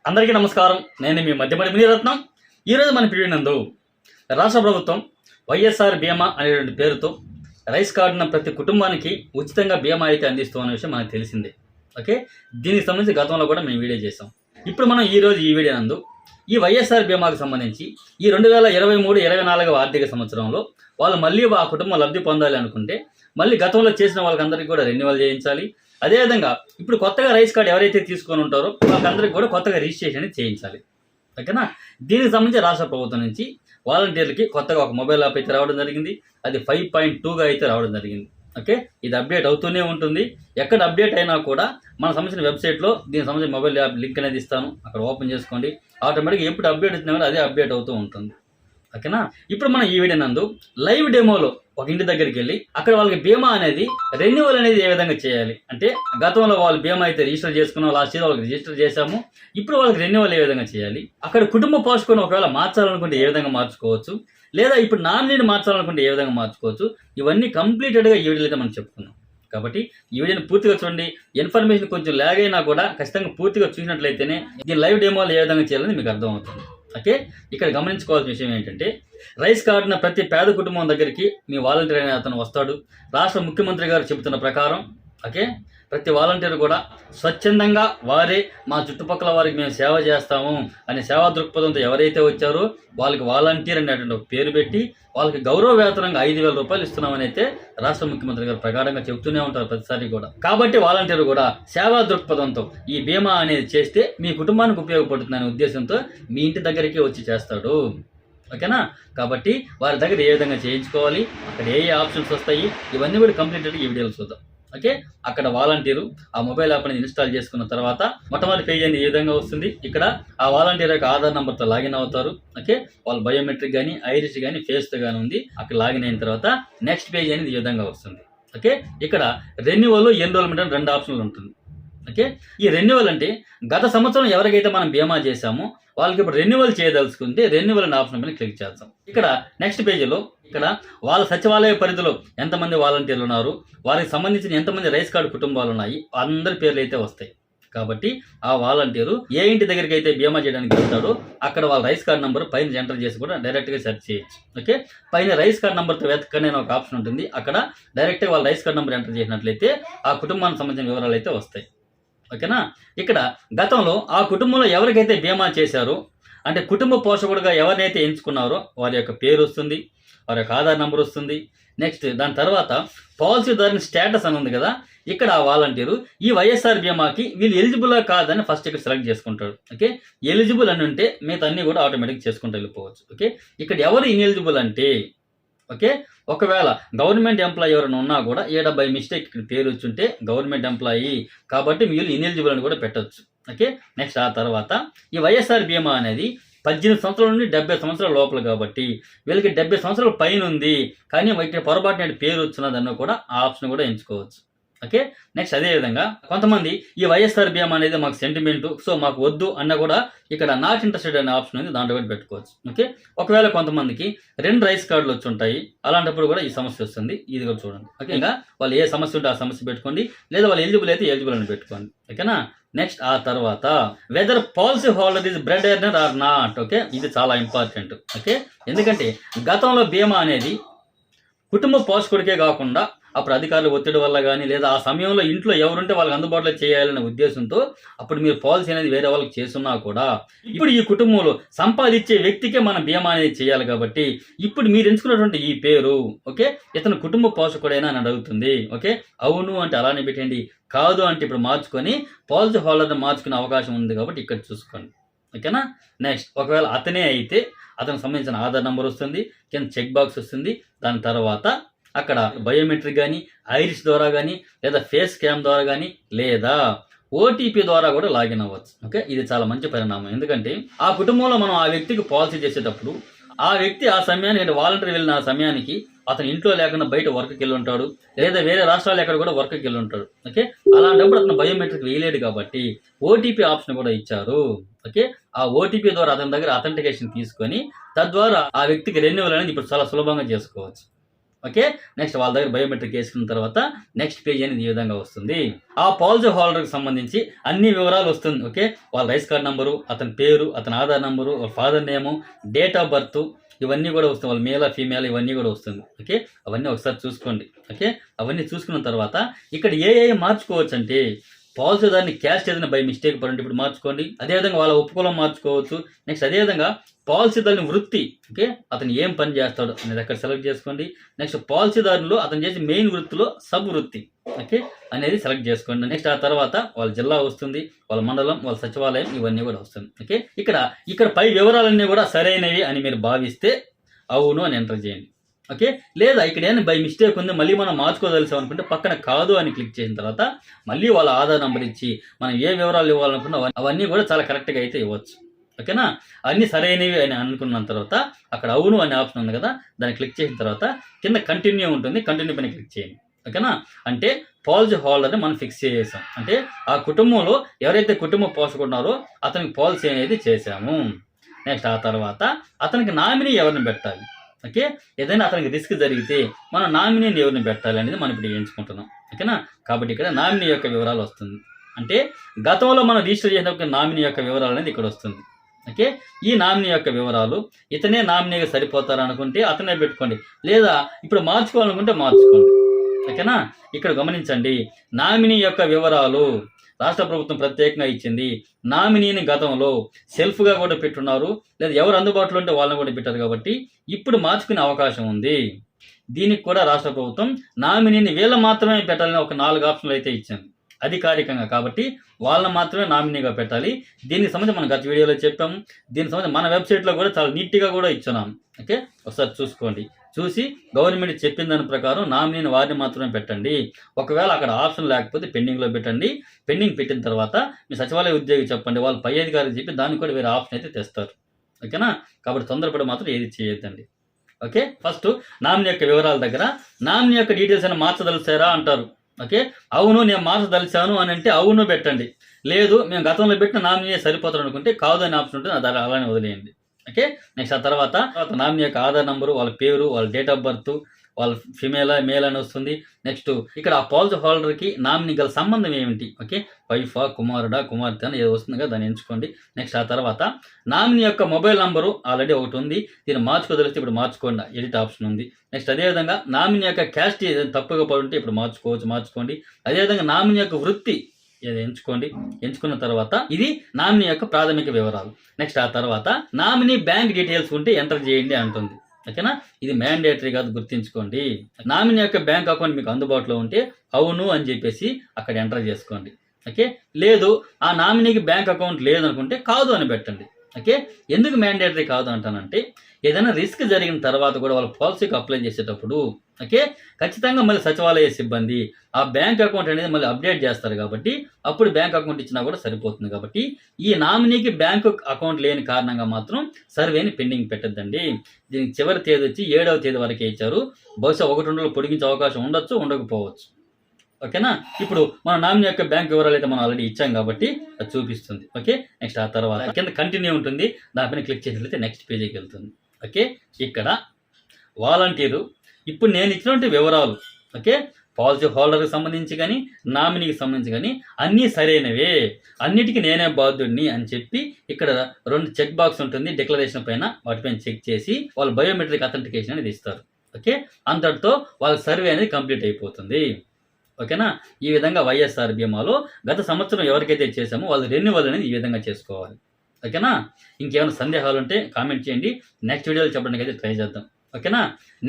అందరికీ నమస్కారం. నేను మీ మధ్యమడి మునిరత్నం. ఈరోజు మన పీడి నందు రాష్ట్ర ప్రభుత్వం వైఎస్ఆర్ బీమా అనేటువంటి పేరుతో రైస్ కార్డున ప్రతి కుటుంబానికి ఉచితంగా బీమా అయితే అందిస్తున్న విషయం మనకు తెలిసిందే. ఓకే, దీనికి సంబంధించి గతంలో కూడా మేము వీడియో చేసాం. ఇప్పుడు మనం ఈరోజు ఈ వీడియో నందు ఈ వైఎస్ఆర్ బీమాకు సంబంధించి ఈ 2023-24 ఆర్థిక సంవత్సరంలో వాళ్ళు మళ్ళీ ఆ కుటుంబం లబ్ధి పొందాలి అనుకుంటే మళ్ళీ గతంలో చేసిన వాళ్ళకందరికీ కూడా రెన్యువల్ చేయించాలి. అదేవిధంగా ఇప్పుడు కొత్తగా రైస్ కార్డు ఎవరైతే తీసుకొని ఉంటారో వాళ్ళకందరికీ కూడా కొత్తగా రిజిస్ట్రేషన్ చేయించాలి. ఓకేనా, దీనికి సంబంధించి రాష్ట్ర ప్రభుత్వం నుంచి వాలంటీర్లకి కొత్తగా ఒక మొబైల్ యాప్ అయితే రావడం జరిగింది. అది 5.2గా అయితే రావడం జరిగింది. ఓకే, ఇది అప్డేట్ అవుతూనే ఉంటుంది. ఎక్కడ అప్డేట్ అయినా కూడా మన సంబంధించిన వెబ్సైట్లో దీనికి సంబంధించిన మొబైల్ యాప్ లింక్ అనేది ఇస్తాను, అక్కడ ఓపెన్ చేసుకోండి. ఆటోమేటిక్గా ఎప్పుడు అప్డేట్ వచ్చినా కూడా అదే అప్డేట్ అవుతూ ఉంటుంది. ఓకేనా, ఇప్పుడు మనం ఈ వీడియో నందు లైవ్ డెమోలో ఒక ఇంటి దగ్గరికి వెళ్ళి అక్కడ వాళ్ళకి బీమా అనేది రెన్యువల్ అనేది ఏ విధంగా చేయాలి అంటే, గతంలో వాళ్ళు బీమా అయితే రిజిస్టర్ చేసుకున్నాం, లాస్ట్ ఇయర్ వాళ్ళకి రిజిస్టర్ చేశాము, ఇప్పుడు వాళ్ళకి రెన్యువల్ ఏ విధంగా చేయాలి, అక్కడ కుటుంబ పోషకుని ఒకవేళ మార్చాలనుకుంటే ఏ విధంగా మార్చుకోవచ్చు, లేదా ఇప్పుడు నామినీని మార్చాలనుకుంటే ఏ విధంగా మార్చుకోవచ్చు, ఇవన్నీ కంప్లీటెడ్గా ఈ వీడియోలో అయితే మనం చెప్పుకున్నాం. కాబట్టి ఈ వీడియోని పూర్తిగా చూడండి. ఇన్ఫర్మేషన్ కొంచెం ల్యాగ్ అయినా కూడా ఖచ్చితంగా పూర్తిగా చూసినట్లయితేనే ఈ లైవ్ డెమోలు ఏ విధంగా చేయాలని మీకు అర్థమవుతుంది. ఓకే, ఇక్కడ గమనించుకోవాల్సిన విషయం ఏంటంటే, రైస్ కార్డున ప్రతి పేద కుటుంబం దగ్గరికి మీ వాలంటీర్ అనే అతను వస్తాడు. రాష్ట్ర ముఖ్యమంత్రి గారు చెబుతున్న ప్రకారం ఓకే, ప్రతి వాలంటీర్ కూడా స్వచ్ఛందంగా వారే మా చుట్టుపక్కల వారికి మేము సేవ చేస్తాము అనే సేవా దృక్పథంతో ఎవరైతే వచ్చారో వాళ్ళకి వాలంటీర్ అనేటువంటి ఒక పేరు పెట్టి వాళ్ళకి గౌరవ వేతనంగా 5,000 రూపాయలు ఇస్తున్నామని అయితే రాష్ట్ర ముఖ్యమంత్రి గారు ప్రకారంగా చెబుతూనే ఉంటారు ప్రతిసారి కూడా. కాబట్టి వాలంటీర్ కూడా సేవా దృక్పథంతో ఈ బీమా అనేది చేస్తే మీ కుటుంబానికి ఉపయోగపడుతుందనే ఉద్దేశంతో మీ ఇంటి దగ్గరికి వచ్చి చేస్తాడు. ఓకేనా, కాబట్టి వారి దగ్గర ఏ విధంగా చేయించుకోవాలి, అక్కడ ఏ ఆప్షన్స్ వస్తాయి, ఇవన్నీ కూడా కంప్లీట్గా ఈ వీడియోలో చూద్దాం. ఓకే, అక్కడ వాలంటీరు ఆ మొబైల్ యాప్ అనేది ఇన్స్టాల్ చేసుకున్న తర్వాత మొట్టమొదటి పేజ్ అనేది ఏ విధంగా వస్తుంది. ఇక్కడ ఆ వాలంటీర్ యొక్క ఆధార్ నెంబర్తో లాగిన్ అవుతారు. ఓకే, వాళ్ళ బయోమెట్రిక్ కానీ ఐరిస్ కానీ ఫేస్తో కానీ ఉంది. అక్కడ లాగిన్ అయిన తర్వాత నెక్స్ట్ పేజ్ అనేది ఈ విధంగా వస్తుంది. ఓకే, ఇక్కడ రెన్యువల్ ఎన్రోల్మెంట్ అని 2 ఆప్షన్లు ఉంటుంది. ఓకే, ఈ రెన్యువల్ అంటే గత సంవత్సరం ఎవరికైతే మనం బీమా చేశామో వాళ్ళకి ఇప్పుడు రెన్యువల్ చేయదలుచుకుంటే రెన్యువల్ అనే ఆప్షన్ మీద క్లిక్ చేస్తాం. ఇక్కడ నెక్స్ట్ పేజీలో ఇక్కడ వాళ్ళ సచివాలయ పరిధిలో ఎంతమంది వాలంటీర్లు ఉన్నారు, వారికి సంబంధించిన ఎంతమంది రైస్ కార్డు కుటుంబాలు ఉన్నాయి, అందరి పేర్లు అయితే వస్తాయి. కాబట్టి ఆ వాలంటీరు ఏ ఇంటి దగ్గరికి అయితే బీమా చేయడానికి వెళ్తాడో అక్కడ వాళ్ళ రైస్ కార్డ్ నెంబర్ పైన ఎంటర్ చేసి కూడా డైరెక్ట్గా సెర్చ్ చేయొచ్చు. ఓకే, పైన రైస్ కార్డ్ నెంబర్తో వెతకనే ఒక ఆప్షన్ ఉంటుంది. అక్కడ డైరెక్ట్గా వాళ్ళ రైస్ కార్డ్ నెంబర్ ఎంటర్ చేసినట్లయితే ఆ కుటుంబానికి సంబంధించిన వివరాలు అయితే వస్తాయి. ఓకేనా, ఇక్కడ గతంలో ఆ కుటుంబంలో ఎవరికైతే బీమా చేశారో అంటే కుటుంబ పోషకుడుగా ఎవరినైతే ఎంచుకున్నారో వారి యొక్క పేరు వస్తుంది, వారి యొక్క ఆధార్ నెంబర్ వస్తుంది. నెక్స్ట్ దాని తర్వాత పాలసీదారుని స్టేటస్ అని ఉంది కదా, ఇక్కడ ఆ వాలంటీరు ఈ వైఎస్ఆర్ బీమాకి వీళ్ళు ఎలిజిబుల్ కాదని ఫస్ట్ ఇక్కడ సెలెక్ట్ చేసుకుంటాడు. ఓకే, ఎలిజిబుల్ అని ఉంటే మిగతా అన్ని కూడా ఆటోమేటిక్ చేసుకుంటూ వెళ్ళిపోవచ్చు. ఓకే, ఇక్కడ ఎవరు ఇన్ఎలిజిబుల్ అంటే ఓకే, ఒకవేళ గవర్నమెంట్ ఎంప్లాయీ ఎవరైనా ఉన్నా కూడా ఏడా బై మిస్టేక్ ఇక్కడ పేరు వచ్చి ఉంటే గవర్నమెంట్ ఎంప్లాయీ కాబట్టి వీళ్ళు ఇన్ఎలిజిబుల్ అని కూడా పెట్టవచ్చు. ఓకే, నెక్స్ట్ ఆ తర్వాత ఈ వైఎస్ఆర్ బీమా అనేది 18 సంవత్సరాల నుండి 70 సంవత్సరాల లోపల కాబట్టి వీళ్ళకి 70 సంవత్సరాల పైన ఉంది కానీ ఇక్కడ పొరపాటు పేరు వచ్చినదన్న కూడా ఆ ఆప్షన్ కూడా ఎంచుకోవచ్చు. ఓకే, నెక్స్ట్ అదేవిధంగా కొంతమంది ఈ వైఎస్ఆర్ బీమా అనేది మాకు సెంటిమెంటు సో మాకు వద్దు అన్న కూడా ఇక్కడ నాట్ ఇంట్రెస్టెడ్ అనే ఆప్షన్ ఉంది, దాంట్లో కూడా పెట్టుకోవచ్చు. ఓకే, ఒకవేళ కొంతమందికి 2 రైస్ కార్డులు వచ్చి ఉంటాయి, అలాంటప్పుడు కూడా ఈ సమస్య వస్తుంది. ఇది కూడా చూడండి. ఓకే, ఇంకా వాళ్ళు ఏ సమస్య ఉంటే ఆ సమస్య పెట్టుకోండి, లేదా వాళ్ళు ఎలిజిబుల్ అయితే ఎలిజిబుల్ అని పెట్టుకోండి. ఓకేనా, నెక్స్ట్ ఆ తర్వాత whether policy holder is bread earner or not. Okay, ఇది చాలా ఇంపార్టెంట్. ఓకే, ఎందుకంటే గతంలో బీమా అనేది కుటుంబ పోషకుడికే కాకుండా అప్పుడు అధికారుల ఒత్తిడి వల్ల కానీ లేదా ఆ సమయంలో ఇంట్లో ఎవరుంటే వాళ్ళకి అందుబాటులో చేయాలనే ఉద్దేశంతో అప్పుడు మీరు పాలసీ అనేది వేరే వాళ్ళకి చేస్తున్నా కూడా ఇప్పుడు ఈ కుటుంబంలో సంపాదించే వ్యక్తికే మనం బీమా అనేది చేయాలి. కాబట్టి ఇప్పుడు మీరు ఎంచుకున్నటువంటి ఈ పేరు ఓకే, ఇతను కుటుంబ పోషకుడైనా అని అడుగుతుంది. ఓకే, అవును అంటే అలానే పెట్టండి, కాదు అంటే ఇప్పుడు మార్చుకొని పాలసీ హోల్డర్ని మార్చుకునే అవకాశం ఉంది కాబట్టి ఇక్కడ చూసుకోండి. ఓకేనా, నెక్స్ట్ ఒకవేళ అతనే అయితే అతనికి సంబంధించిన ఆధార్ నెంబర్ వస్తుంది, కింద చెక్ బాక్స్ వస్తుంది. దాని తర్వాత అక్కడ బయోమెట్రిక్ కానీ ఐరిస్ ద్వారా కానీ లేదా ఫేస్ స్కామ్ ద్వారా కానీ లేదా ఓటీపీ ద్వారా కూడా లాగిన్ అవ్వచ్చు. ఓకే, ఇది చాలా మంచి పరిణామం. ఎందుకంటే ఆ కుటుంబంలో మనం ఆ వ్యక్తికి పాలసీ చేసేటప్పుడు ఆ వ్యక్తి ఆ సమయానికి అంటే వాలంటీర్ వెళ్ళిన ఆ సమయానికి అతను ఇంట్లో లేకుండా బయట వర్క్కి వెళ్ళి ఉంటాడు, లేదా వేరే రాష్ట్రాలు ఎక్కడ కూడా వర్క్కి వెళ్ళి ఉంటాడు. ఓకే, అలాంటప్పుడు అతను బయోమెట్రిక్ వేయలేడు కాబట్టి ఓటీపీ ఆప్షన్ కూడా ఇచ్చారు. ఓకే, ఆ ఓటీపీ ద్వారా అతని దగ్గర అథెంటికేషన్ తీసుకొని తద్వారా ఆ వ్యక్తికి రెన్యువల్ అనేది ఇప్పుడు చాలా సులభంగా చేసుకోవచ్చు. ఓకే, నెక్స్ట్ వాళ్ళ దగ్గర బయోమెట్రిక్ వేసుకున్న తర్వాత నెక్స్ట్ పేజ్ అనేది ఈ విధంగా వస్తుంది. ఆ పాలసీ హోల్డర్కి సంబంధించి అన్ని వివరాలు వస్తుంది. ఓకే, వాళ్ళ రైస్ కార్డ్ నంబరు, అతని పేరు, అతని ఆధార్ నంబరు, వాళ్ళ father name, date of birth, ఇవన్నీ కూడా వస్తుంది. వాళ్ళ మేలా ఫీమేల్ ఇవన్నీ కూడా వస్తుంది. ఓకే, అవన్నీ ఒకసారి చూసుకోండి. ఓకే, అవన్నీ చూసుకున్న తర్వాత ఇక్కడ ఏ మార్చుకోవచ్చు అంటే పాలసీదారుని క్యాస్ట్ ఏదైనా బై మిస్టేక్ పడండి ఇప్పుడు మార్చుకోండి. అదేవిధంగా వాళ్ళ ఉపకులం మార్చుకోవచ్చు. నెక్స్ట్ అదేవిధంగా పాలసీదారుని వృత్తి, ఓకే, అతను ఏం పని చేస్తాడు అనేది అక్కడ సెలెక్ట్ చేసుకోండి. నెక్స్ట్ పాలసీదారులో అతను చేసే మెయిన్ వృత్తిలో సబ్ వృత్తి, ఓకే, అనేది సెలెక్ట్ చేసుకోండి. నెక్స్ట్ ఆ తర్వాత వాళ్ళ జిల్లా వస్తుంది, వాళ్ళ మండలం, వాళ్ళ సచివాలయం, ఇవన్నీ కూడా వస్తుంది. ఓకే, ఇక్కడ పై వివరాలన్నీ కూడా సరైనవి అని మీరు భావిస్తే అవును అని ఎంటర్ చేయండి. ఓకే, లేదా ఇక్కడ ఏమైనా బై మిస్టేక్ ఉంది మళ్ళీ మనం మార్చుకోదలిసాం అనుకుంటే పక్కన కాదు అని క్లిక్ చేసిన తర్వాత మళ్ళీ వాళ్ళ ఆధార్ నెంబర్ ఇచ్చి మనం ఏ వివరాలు ఇవ్వాలనుకున్నా అవన్నీ కూడా చాలా కరెక్ట్గా అయితే ఇవ్వచ్చు. ఓకేనా, అన్నీ సరైనవి అని అనుకున్న తర్వాత అక్కడ అవును అనే ఆప్షన్ ఉంది కదా, దాన్ని క్లిక్ చేసిన తర్వాత కింద కంటిన్యూ ఉంటుంది, కంటిన్యూ పైన క్లిక్ చేయండి. ఓకేనా, అంటే పాలసీ హోల్డర్ని మనం ఫిక్స్ చేసాం. అంటే ఆ కుటుంబంలో ఎవరైతే కుటుంబ పోషకున్నారో అతనికి పాలసీ అనేది చేశాము. నెక్స్ట్ ఆ తర్వాత అతనికి నామినీ ఎవరిని పెట్టాలి, ఓకే, ఏదైనా అతనికి రిస్క్ జరిగితే మనం నామినీని ఎవరిని పెట్టాలి అనేది మనం ఇప్పుడు ఎంచుకుంటున్నాం. ఓకేనా, కాబట్టి ఇక్కడ నామినీ యొక్క వివరాలు వస్తుంది. అంటే గతంలో మనం రిజిస్టర్ చేసినప్పుడు నామినీ యొక్క వివరాలు అనేది ఇక్కడ వస్తుంది. ఓకే, ఈ నామినీ యొక్క వివరాలు ఇతనే నామినీగా సరిపోతారనుకుంటే అతనే పెట్టుకోండి, లేదా ఇప్పుడు మార్చుకోవాలనుకుంటే మార్చుకోండి. ఓకేనా, ఇక్కడ గమనించండి, నామినీ యొక్క వివరాలు రాష్ట్ర ప్రభుత్వం ప్రత్యేకంగా ఇచ్చింది. నామినీని గతంలో సెల్ఫ్గా కూడా పెట్టున్నారు, లేదా ఎవరు అందుబాటులో ఉంటే వాళ్ళని కూడా పెట్టారు. కాబట్టి ఇప్పుడు మార్చుకునే అవకాశం ఉంది. దీనికి కూడా రాష్ట్ర ప్రభుత్వం నామినీని వీళ్ళ మాత్రమే పెట్టాలని ఒక 4 ఆప్షన్లు అయితే ఇచ్చింది అధికారికంగా. కాబట్టి వాళ్ళని మాత్రమే నామినీగా పెట్టాలి. దీనికి సంబంధించి మనం గత వీడియోలో చెప్పాము. దీనికి సంబంధించి మన వెబ్సైట్లో కూడా చాలా నీట్గా కూడా ఇచ్చున్నాం. ఓకే, ఒకసారి చూసుకోండి. చూసి గవర్నమెంట్ చెప్పిన దాని ప్రకారం నామినీని వారిని మాత్రమే పెట్టండి. ఒకవేళ అక్కడ ఆప్షన్ లేకపోతే పెండింగ్లో పెట్టండి. పెండింగ్ పెట్టిన తర్వాత మీ సచివాలయ ఉద్యోగి చెప్పండి, వాళ్ళు పై అధికారికి చెప్పి దానికి కూడా వేరే ఆప్షన్ అయితే తెస్తారు. ఓకేనా, కాబట్టి తొందరపడి మాత్రం ఏది చేయొద్దండి. ఓకే, ఫస్ట్ నామినీ యొక్క వివరాల దగ్గర నామినీ యొక్క డీటెయిల్స్ అయినా మార్చదలిచారా అంటారు. ఓకే, అవును నేను మార్చదలిచాను అని అంటే అవును పెట్టండి. లేదు మేము గతంలో పెట్టిన నామినీ సరిపోతారు అనుకుంటే కాదు అనే ఆప్షన్ ఉంటుంది, అది అలానే వదిలేయండి. ఓకే, నెక్స్ట్ ఆ తర్వాత నామినీ యొక్క ఆధార్ నంబరు, వాళ్ళ పేరు, వాళ్ళ డేట్ ఆఫ్ బర్త్, వాళ్ళ ఫిమేలా మేల్ అని వస్తుంది. నెక్స్ట్ ఇక్కడ ఆ పాలసీ హోల్డర్కి నామినీ గల సంబంధం ఏమిటి, ఓకే, వైఫా, కుమారుడా, కుమార్తె అని ఏదో వస్తుంది కదా, దాన్ని ఎంచుకోండి. నెక్స్ట్ ఆ తర్వాత నామినీ యొక్క మొబైల్ నంబరు ఆల్రెడీ ఒకటి ఉంది, దీన్ని మార్చుకోదలిస్తే ఇప్పుడు మార్చుకోండి, ఎడిట్ ఆప్షన్ ఉంది. నెక్స్ట్ అదేవిధంగా నామినీ యొక్క క్యాస్ట్ తప్పుగా పడుంటే ఇప్పుడు మార్చుకోండి. అదేవిధంగా నామినీ యొక్క వృత్తి ఎంచుకోండి. ఎంచుకున్న తర్వాత ఇది నామినీ యొక్క ప్రాథమిక వివరాలు. నెక్స్ట్ ఆ తర్వాత నామినీ బ్యాంక్ డీటెయిల్స్ ఉంటే ఎంటర్ చేయండి అంటుంది. ఓకేనా, ఇది మ్యాండేటరీ కాదు, గుర్తించుకోండి. నామినీ యొక్క బ్యాంక్ అకౌంట్ మీకు అందుబాటులో ఉంటే అవును అని చెప్పేసి అక్కడ ఎంటర్ చేసుకోండి. ఓకే, లేదు ఆ నామినీకి బ్యాంక్ అకౌంట్ లేదనుకుంటే కాదు అని పెట్టండి. ఓకే, ఎందుకు మ్యాండేటరీ కాదు అంటానంటే ఏదైనా రిస్క్ జరిగిన తర్వాత కూడా వాళ్ళ పాలసీకి అప్లై చేసేటప్పుడు ఓకే ఖచ్చితంగా మళ్ళీ సచివాలయ సిబ్బంది ఆ బ్యాంక్ అకౌంట్ అనేది మళ్ళీ అప్డేట్ చేస్తారు. కాబట్టి అప్పుడు బ్యాంక్ అకౌంట్ ఇచ్చినా కూడా సరిపోతుంది. కాబట్టి ఈ నామినీకి బ్యాంకు అకౌంట్ లేని కారణంగా మాత్రం సర్వేని పెండింగ్ పెట్టద్దండి. దీనికి చివరి తేదీ వచ్చి 7వ తేదీ వరకే ఇచ్చారు. బహుశా 1-2 రోజులు పొడిగించే అవకాశం ఉండొచ్చు, ఉండకపోవచ్చు. ఓకేనా, ఇప్పుడు మన నామినీ యొక్క బ్యాంక్ వివరాలు అయితే మనం ఆల్రెడీ ఇచ్చాం కాబట్టి అది చూపిస్తుంది. ఓకే, నెక్స్ట్ ఆ తర్వాత కింద కంటిన్యూ ఉంటుంది, దానిపైన క్లిక్ చేసినట్లయితే నెక్స్ట్ పేజీకి వెళ్తుంది. ఓకే, ఇక్కడ వాలంటీరు ఇప్పుడు నేను ఇచ్చినటువంటి వివరాలు ఓకే పాలసీ హోల్డర్కి సంబంధించి కానీ నామినీకి సంబంధించి కానీ అన్నీ సరైనవే, అన్నిటికీ నేనే బాధ్యుడిని అని చెప్పి ఇక్కడ 2 చెక్ బాక్స్ ఉంటుంది డిక్లరేషన్ పైన, వాటిపైన చెక్ చేసి వాళ్ళు బయోమెట్రిక్ అథెంటికేషన్ అనేది ఇస్తారు. ఓకే, అంతటితో వాళ్ళ సర్వే అనేది కంప్లీట్ అయిపోతుంది. ఓకేనా, ఈ విధంగా వైఎస్ఆర్ బీమాలో గత సంవత్సరం ఎవరికైతే చేసామో వాళ్ళు రెన్యువల్ అనేది ఈ విధంగా చేసుకోవాలి. ఓకేనా, ఇంకేమైనా సందేహాలు ఉంటే కామెంట్ చేయండి, నెక్స్ట్ వీడియోలో చెప్పడానికి అయితే ట్రై చేద్దాం. ఓకేనా,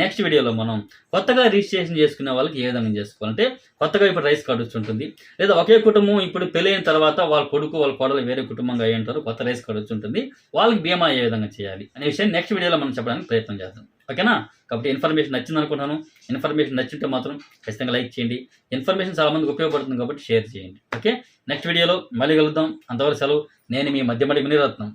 నెక్స్ట్ వీడియోలో మనం కొత్తగా రిజిస్ట్రేషన్ చేసుకునే వాళ్ళకి ఏ విధంగా చేసుకోవాలంటే కొత్తగా ఇప్పుడు రైస్ కార్డు వచ్చి ఉంటుంది, లేదా ఒకే కుటుంబం ఇప్పుడు పెళ్ళైన తర్వాత వాళ్ళ కొడుకు వాళ్ళ కోడలు వేరే కుటుంబంగా అయ్యి ఉంటారు, కొత్త రైస్ కార్డు వచ్చి ఉంటుంది, వాళ్ళకి బీమా ఏ విధంగా చేయాలి అనే విషయం నెక్స్ట్ వీడియోలో మనం చెప్పడానికి ప్రయత్నం చేద్దాం. ఓకేనా, కాబట్టి ఇన్ఫర్మేషన్ నచ్చింది అనుకుంటున్నాను. ఇన్ఫర్మేషన్ నచ్చింటే మాత్రం ఖచ్చితంగా లైక్ చేయండి. ఇన్ఫర్మేషన్ చాలా మందికి ఉపయోగపడుతుంది కాబట్టి షేర్ చేయండి. ఓకే, నెక్స్ట్ వీడియోలో మళ్ళీ కలుద్దాం. అంతవరకు సెలవు. నేను మీ మధ్యమడి మునిరత్నం.